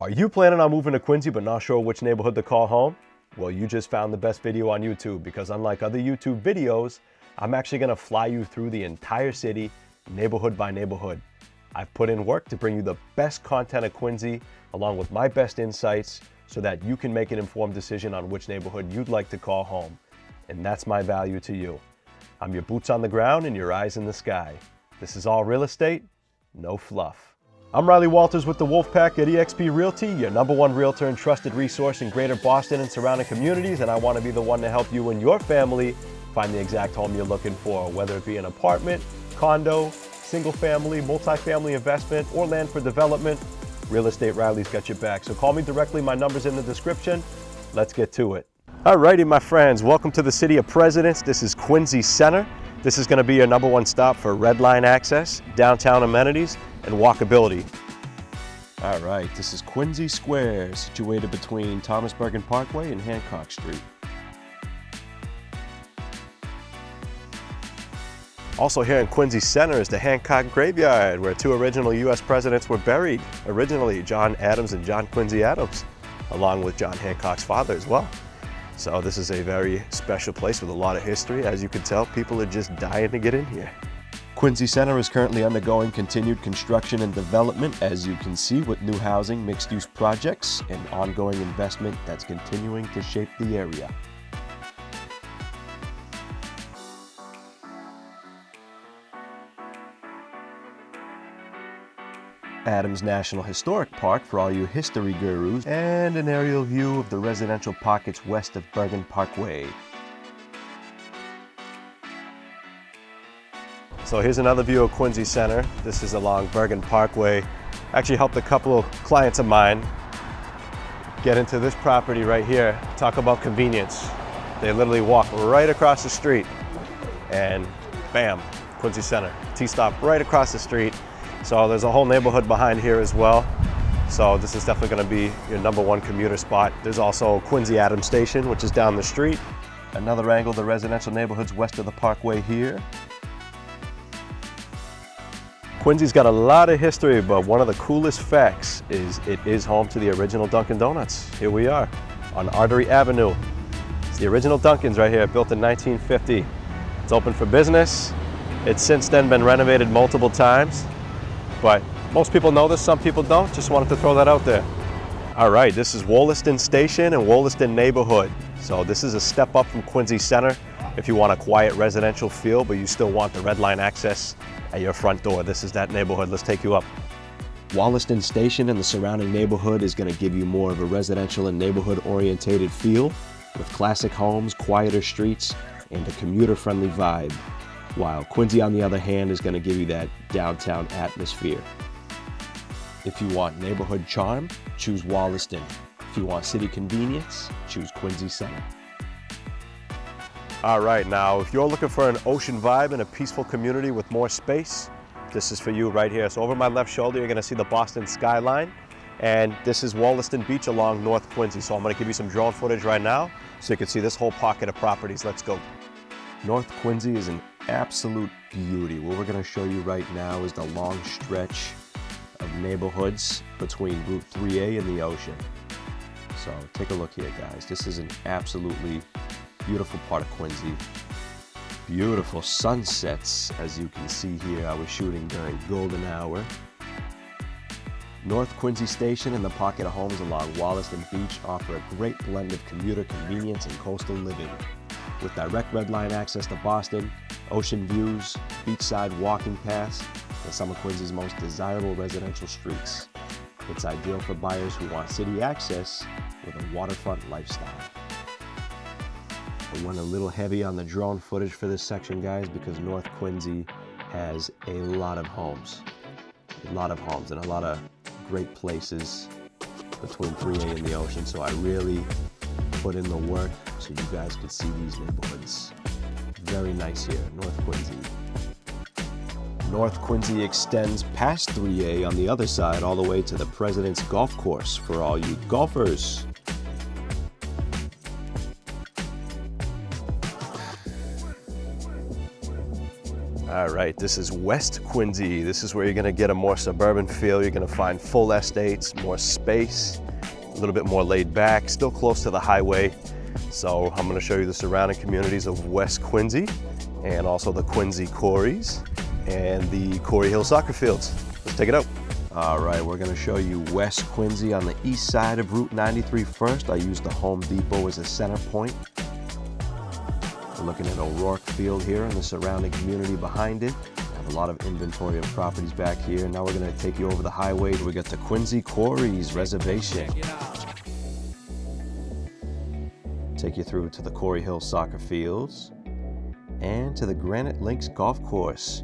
Are you planning on moving to Quincy but not sure which neighborhood to call home? Well, you just found the best video on YouTube, because unlike other YouTube videos, I'm actually gonna fly you through the entire city, neighborhood by neighborhood. I've put in work to bring you the best content of Quincy, along with my best insights, so that you can make an informed decision on which neighborhood you'd like to call home. And that's my value to you. I'm your boots on the ground and your eyes in the sky. This is all real estate, no fluff. I'm Riley Walters with the Wolfpack at eXp Realty, your #1 realtor and trusted resource in greater Boston and surrounding communities, and I want to be the one to help you and your family find the exact home you're looking for, whether it be an apartment, condo, single family, multifamily investment, or land for development. Real Estate Riley's got your back. So call me directly, my number's in the description. Let's get to it. Alrighty, my friends, welcome to the City of Presidents. This is Quincy Center. This is going to be your #1 stop for red line access, downtown amenities, and walkability. All right, this is Quincy Square, situated between Thomas Bergen Parkway and Hancock Street. Also here in Quincy Center is the Hancock Graveyard, where 2 original U.S. presidents were buried. Originally, John Adams and John Quincy Adams, along with John Hancock's father as well. So this is a very special place with a lot of history. As you can tell, people are just dying to get in here. Quincy Center is currently undergoing continued construction and development, as you can see, with new housing, mixed-use projects, and ongoing investment that's continuing to shape the area. Adams National Historic Park for all you history gurus, and an aerial view of the residential pockets west of Bergen Parkway. So here's another view of Quincy Center. This is along Bergen Parkway. Actually helped a couple of clients of mine get into this property right here. Talk about convenience. They literally walk right across the street and bam, Quincy Center. T-stop right across the street. So there's a whole neighborhood behind here as well. So this is definitely gonna be your #1 commuter spot. There's also Quincy Adams Station, which is down the street. Another angle, the residential neighborhoods west of the Parkway here. Quincy's got a lot of history, but one of the coolest facts is it is home to the original Dunkin' Donuts. Here we are on Artery Avenue. It's the original Dunkin's right here, built in 1950. It's open for business. It's since then been renovated multiple times. But most people know this, some people don't. Just wanted to throw that out there. All right, this is Wollaston Station and Wollaston neighborhood. So this is a step up from Quincy Center. If you want a quiet residential feel, but you still want the red line access at your front door, this is that neighborhood. Let's take you up. Wollaston Station and the surrounding neighborhood is going to give you more of a residential and neighborhood orientated feel, with classic homes, quieter streets, and a commuter-friendly vibe. While Quincy, on the other hand, is going to give you that downtown atmosphere. If you want neighborhood charm, choose Wollaston. If you want city convenience, choose Quincy Center. All right, now if you're looking for an ocean vibe and a peaceful community with more space, this is for you right here. So over my left shoulder, you're going to see the Boston skyline, and this is Wollaston Beach along North Quincy. So I'm going to give you some drone footage right now so you can see this whole pocket of properties. Let's go. North Quincy is an absolute beauty. What we're going to show you right now is the long stretch of neighborhoods between Route 3A and the ocean. So take a look here, guys. This is an absolutely beautiful part of Quincy. Beautiful sunsets, as you can see here. I was shooting during golden hour. North Quincy Station and the pocket of homes along Wollaston Beach offer a great blend of commuter convenience and coastal living. With direct red line access to Boston, ocean views, beachside walking paths, and some of Quincy's most desirable residential streets. It's ideal for buyers who want city access with a waterfront lifestyle. I went a little heavy on the drone footage for this section, guys, because North Quincy has a lot of homes. And a lot of great places between 3A and the ocean, so I really put in the work so you guys could see these neighborhoods. Very nice here, North Quincy. North Quincy extends past 3A on the other side all the way to the President's Golf Course for all you golfers. All right, this is West Quincy. This is where you're gonna get a more suburban feel. You're gonna find full estates, more space, a little bit more laid back, still close to the highway. So I'm gonna show you the surrounding communities of West Quincy and also the Quincy Quarries and the Quarry Hill soccer fields. Let's take it out. All right, we're gonna show you West Quincy on the east side of Route 93 first. I used the Home Depot as a center point. We're looking at O'Rourke Field here and the surrounding community behind it. I have a lot of inventory of properties back here. Now we're gonna take you over the highway. We got the Quincy Quarries Reservation. Take you through to the Quarry Hill soccer fields and to the Granite Links Golf Course.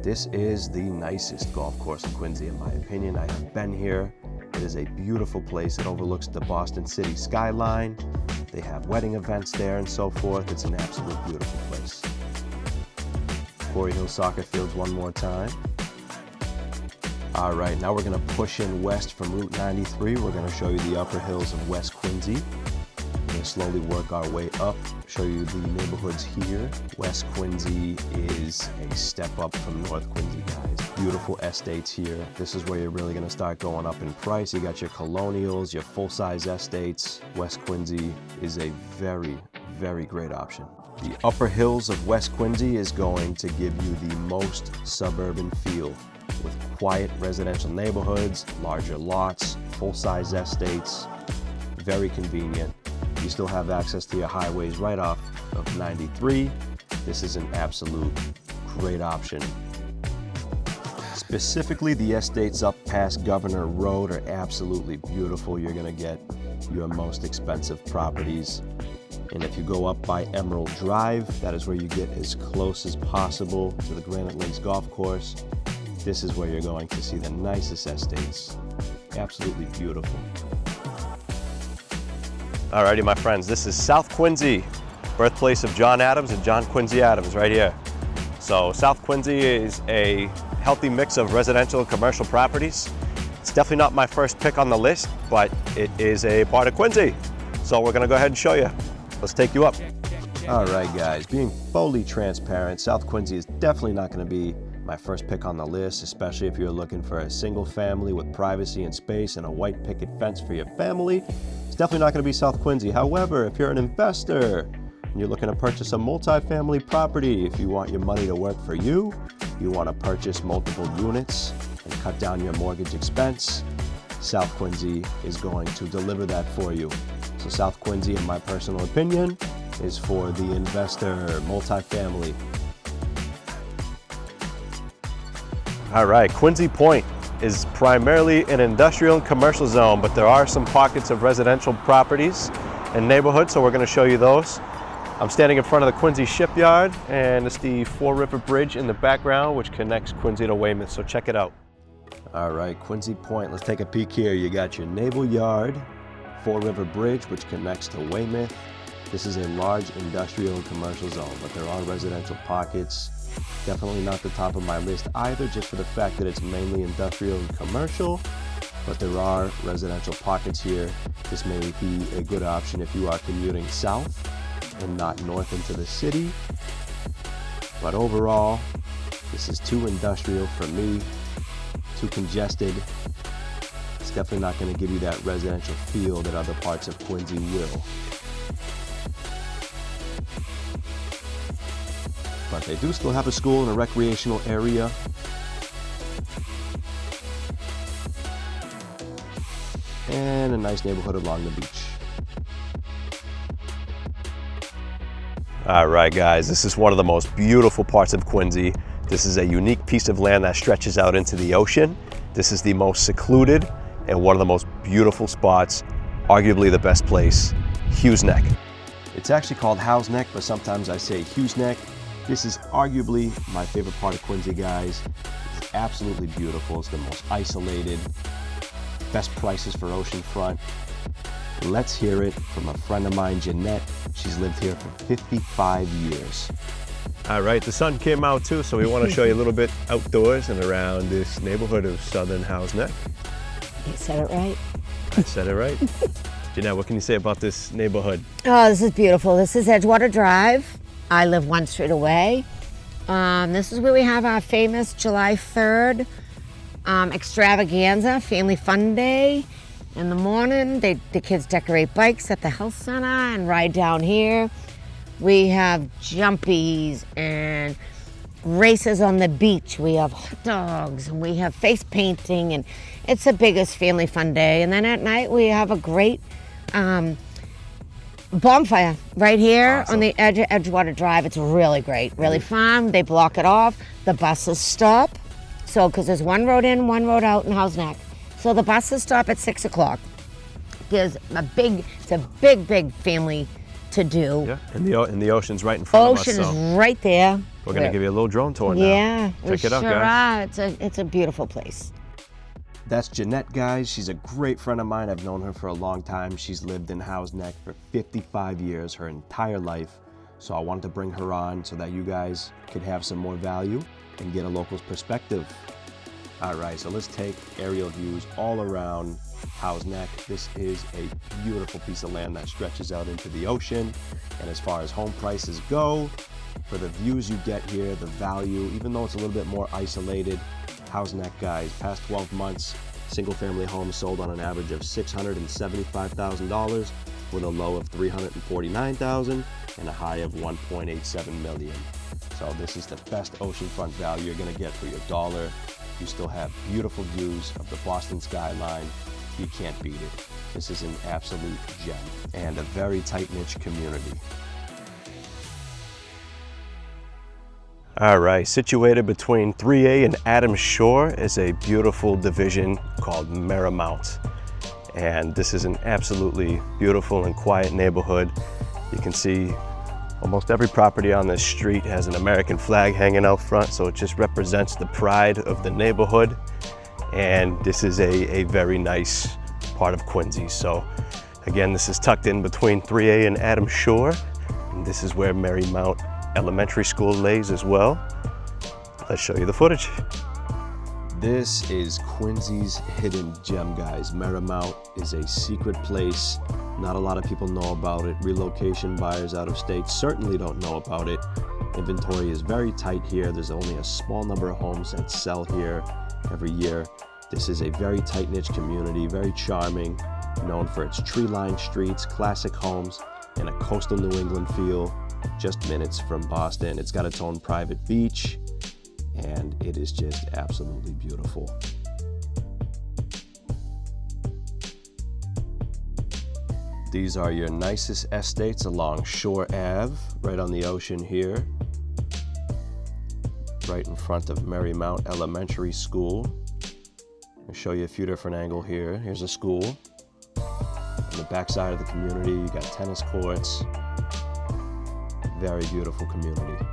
This is the nicest golf course in Quincy, in my opinion. I have been here. It is a beautiful place. It overlooks the Boston City skyline. They have wedding events there and so forth. It's an absolute beautiful place. Quarry Hill soccer fields one more time. All right, now we're gonna push in west from Route 93. We're gonna show you the upper hills of West Quincy. We're gonna slowly work our way up, show you the neighborhoods here. West Quincy is a step up from North Quincy, guys. Beautiful estates here. This is where you're really gonna start going up in price. You got your colonials, your full-size estates. West Quincy is a very, very great option. The upper hills of West Quincy is going to give you the most suburban feel with quiet residential neighborhoods, larger lots, full-size estates, very convenient. You still have access to your highways right off of 93. This is an absolute great option. Specifically, the estates up past Governor Road are absolutely beautiful. You're gonna get your most expensive properties. And if you go up by Emerald Drive, that is where you get as close as possible to the Granite Links Golf Course. This is where you're going to see the nicest estates. Absolutely beautiful. Alrighty, my friends, this is South Quincy, birthplace of John Adams and John Quincy Adams right here. So South Quincy is a healthy mix of residential and commercial properties. It's definitely not my first pick on the list, but it is a part of Quincy. So we're gonna go ahead and show you. Let's take you up. All right, guys, being fully transparent, South Quincy is definitely not gonna be my first pick on the list, especially if you're looking for a single family with privacy and space and a white picket fence for your family. It's definitely not going to be South Quincy. However, if you're an investor and you're looking to purchase a multifamily property, if you want your money to work for you, you want to purchase multiple units and cut down your mortgage expense, South Quincy is going to deliver that for you. So South Quincy, in my personal opinion, is for the investor multifamily. All right, Quincy Point is primarily an industrial and commercial zone, but there are some pockets of residential properties and neighborhoods, so we're gonna show you those. I'm standing in front of the Quincy Shipyard, and it's the Four River Bridge in the background, which connects Quincy to Weymouth, so check it out. All right, Quincy Point, let's take a peek here. You got your Naval Yard, Four River Bridge, which connects to Weymouth. This is a large industrial and commercial zone, but there are residential pockets. Definitely not the top of my list either, just for the fact that it's mainly industrial and commercial, but there are residential pockets here. This may be a good option if you are commuting south and not north into the city. But overall, this is too industrial for me, too congested. It's definitely not going to give you that residential feel that other parts of Quincy will. But they do still have a school and a recreational area. And a nice neighborhood along the beach. All right, guys, this is one of the most beautiful parts of Quincy. This is a unique piece of land that stretches out into the ocean. This is the most secluded and one of the most beautiful spots, arguably the best place, Houghs Neck. It's actually called Houghs Neck, but sometimes I say Houghs Neck. This is arguably my favorite part of Quincy, guys. It's absolutely beautiful. It's the most isolated, best prices for oceanfront. Let's hear it from a friend of mine, Jeanette. She's lived here for 55 years. All right, the sun came out too, so we want to show you a little bit outdoors and around this neighborhood of Southern Houghs Neck. You said it right. I said it right. Jeanette, what can you say about this neighborhood? Oh, this is beautiful. This is Edgewater Drive. I live one street away. This is where we have our famous July 3rd extravaganza, family fun day. In the morning, the kids decorate bikes at the health center and ride down here. We have jumpies and races on the beach. We have hot dogs and we have face painting, and it's the biggest family fun day. And then at night we have a great bonfire right here on the edge of Edgewater Drive. It's really great, really fun. They block it off. The buses stop. So, because there's one road in, one road out in Houghs Neck. So the buses stop at 6 o'clock. It's a big family to do. Yeah, and the ocean's right in front of us. Ocean is right there. We're gonna give you a little drone tour now. Yeah, check it out, guys. It's a beautiful place. That's Jeanette, guys. She's a great friend of mine. I've known her for a long time. She's lived in Houghs Neck for 55 years, her entire life. So I wanted to bring her on so that you guys could have some more value and get a local's perspective. All right, so let's take aerial views all around Houghs Neck. This is a beautiful piece of land that stretches out into the ocean. And as far as home prices go, for the views you get here, the value, even though it's a little bit more isolated, Houghs Neck, guys, past 12 months, single family homes sold on an average of $675,000 with a low of $349,000 and a high of $1.87 million. So this is the best oceanfront value you're gonna get for your dollar. You still have beautiful views of the Boston skyline. You can't beat it. This is an absolute gem and a very tight-knit community. All right, situated between 3A and Adams Shore is a beautiful division called Merrymount. And this is an absolutely beautiful and quiet neighborhood. You can see almost every property on this street has an American flag hanging out front, so it just represents the pride of the neighborhood. And this is a very nice part of Quincy. So again, this is tucked in between 3A and Adams Shore. And this is where Merrymount Elementary School lays as well. Let's show you the footage. This is Quincy's hidden gem, guys. Merrymount is a secret place. Not a lot of people know about it. Relocation buyers out of state certainly don't know about it. Inventory is very tight here. There's only a small number of homes that sell here every year. This is a very tight-knit community, very charming, known for its tree-lined streets, classic homes, and a coastal New England feel, just minutes from Boston. It's got its own private beach, and it is just absolutely beautiful. These are your nicest estates along Shore Ave, right on the ocean here, right in front of Merrymount Elementary School. I'll show you a few different angles here. Here's a school. On the back side of the community, you got tennis courts. Very beautiful community.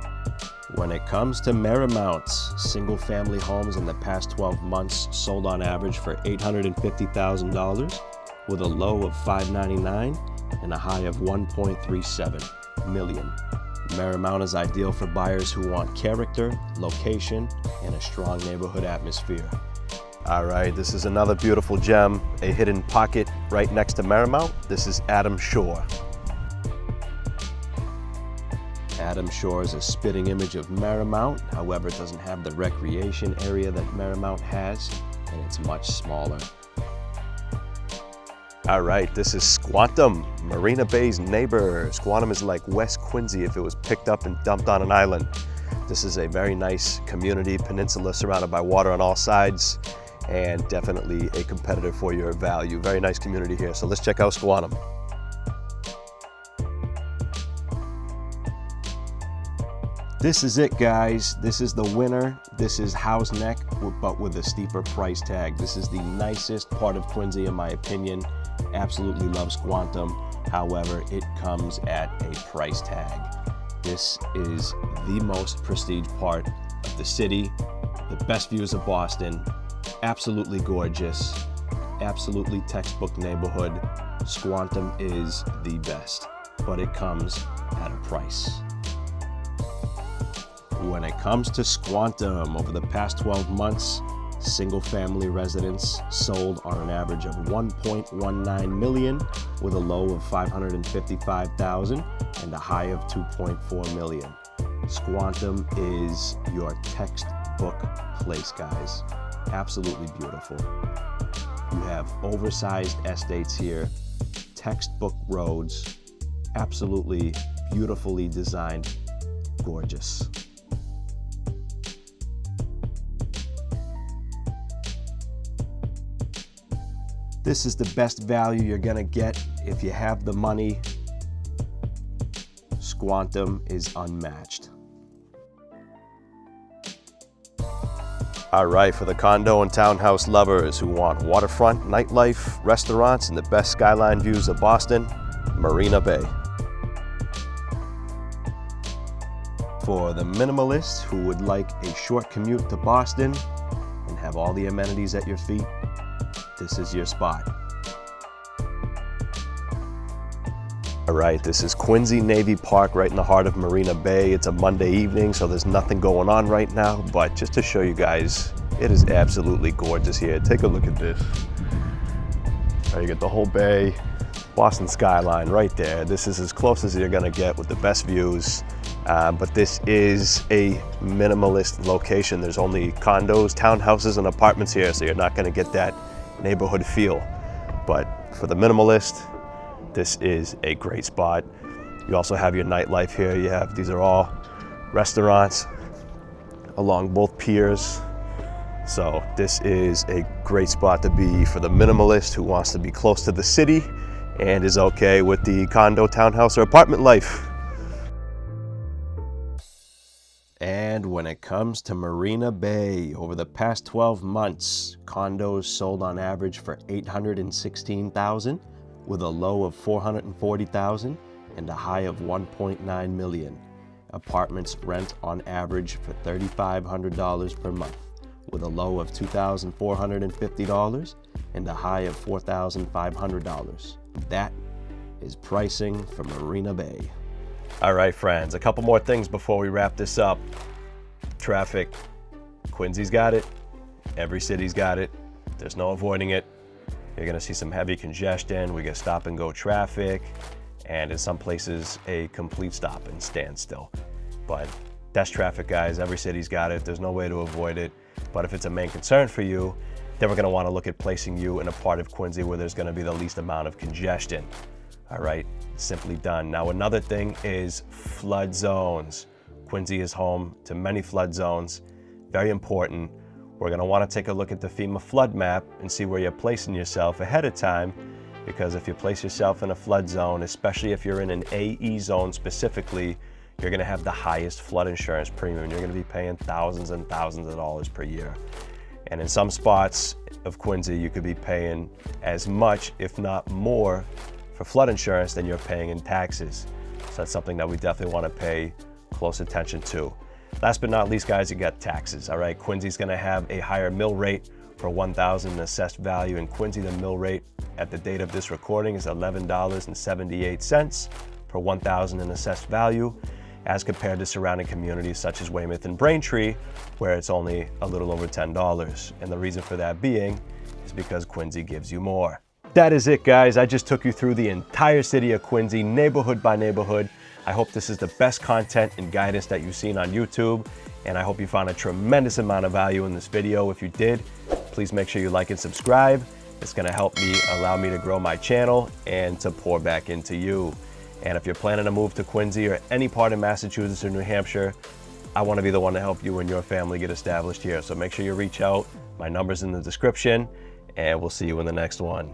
When it comes to Merrymount's single-family homes in the past 12 months sold on average for $850,000 with a low of $599 and a high of $1.37 million. Merrymount is ideal for buyers who want character, location, and a strong neighborhood atmosphere. All right, this is another beautiful gem, a hidden pocket right next to Merrymount. This is Adams Shore. Adams Shore is a spitting image of Merrymount. However, it doesn't have the recreation area that Merrymount has, and it's much smaller. All right, this is Squantum, Marina Bay's neighbor. Squantum is like West Quincy if it was picked up and dumped on an island. This is a very nice community, peninsula surrounded by water on all sides, and definitely a competitor for your value. Very nice community here, so let's check out Squantum. This is it, guys. This is the winner. This is Houghs Neck, but with a steeper price tag. This is the nicest part of Quincy, in my opinion. Absolutely love Squantum. However, it comes at a price tag. This is the most prestige part of the city, the best views of Boston, absolutely gorgeous, absolutely textbook neighborhood. Squantum is the best, but it comes at a price. When it comes to Squantum, over the past 12 months, single-family residents sold on an average of $1.19 million with a low of $555,000 and a high of $2.4 million. Squantum is your textbook place, guys. Absolutely beautiful. You have oversized estates here, textbook roads, absolutely beautifully designed, gorgeous. This is the best value you're gonna get if you have the money. Squantum is unmatched. All right, for the condo and townhouse lovers who want waterfront, nightlife, restaurants, and the best skyline views of Boston, Marina Bay. For the minimalists who would like a short commute to Boston and have all the amenities at your feet, this is your spot. All right, this is Quincy Navy Park right in the heart of Marina Bay. It's a Monday evening, so there's nothing going on right now, but just to show you guys, it is absolutely gorgeous here. Take a look at this. All right, you get the whole bay, Boston skyline right there. This is as close as you're gonna get with the best views, but this is a minimalist location. There's only condos, townhouses, and apartments here, so you're not gonna get that neighborhood feel. But for the minimalist, this is a great spot. You also have your nightlife here. These are all restaurants along both piers. So this is a great spot to be for the minimalist who wants to be close to the city and is okay with the condo, townhouse, or apartment life. And when it comes to Marina Bay, over the past 12 months, condos sold on average for $816,000, with a low of $440,000 and a high of $1.9 million. Apartments rent on average for $3,500 per month, with a low of $2,450 and a high of $4,500. That is pricing for Marina Bay. All right, friends, a couple more things before we wrap this up. Traffic. Quincy's got it. Every city's got it. There's no avoiding it. You're gonna see some heavy congestion. We get stop and go traffic, and in some places, a complete stop and standstill. But that's traffic, guys. Every city's got it. There's no way to avoid it. But if it's a main concern for you, then we're gonna wanna look at placing you in a part of Quincy where there's gonna be the least amount of congestion. All right, simply done. Now, another thing is flood zones. Quincy is home to many flood zones. Very important. We're gonna wanna take a look at the FEMA flood map and see where you're placing yourself ahead of time, because if you place yourself in a flood zone, especially if you're in an AE zone specifically, you're gonna have the highest flood insurance premium. You're gonna be paying thousands and thousands of dollars per year. And in some spots of Quincy, you could be paying as much, if not more, for flood insurance than you're paying in taxes. So that's something that we definitely wanna pay close attention to. Last but not least, guys, you got taxes, all right? Quincy's gonna have a higher mill rate for 1,000 in assessed value. In Quincy, the mill rate at the date of this recording is $11.78 per 1,000 in assessed value, as compared to surrounding communities such as Weymouth and Braintree, where it's only a little over $10. And the reason for that being is because Quincy gives you more. That is it, guys. I just took you through the entire city of Quincy, neighborhood by neighborhood. I hope this is the best content and guidance that you've seen on YouTube, and I hope you found a tremendous amount of value in this video. If you did, please make sure you like and subscribe. It's gonna help me, allow me to grow my channel and to pour back into you. And if you're planning to move to Quincy or any part of Massachusetts or New Hampshire, I wanna be the one to help you and your family get established here. So make sure you reach out. My number's in the description, and we'll see you in the next one.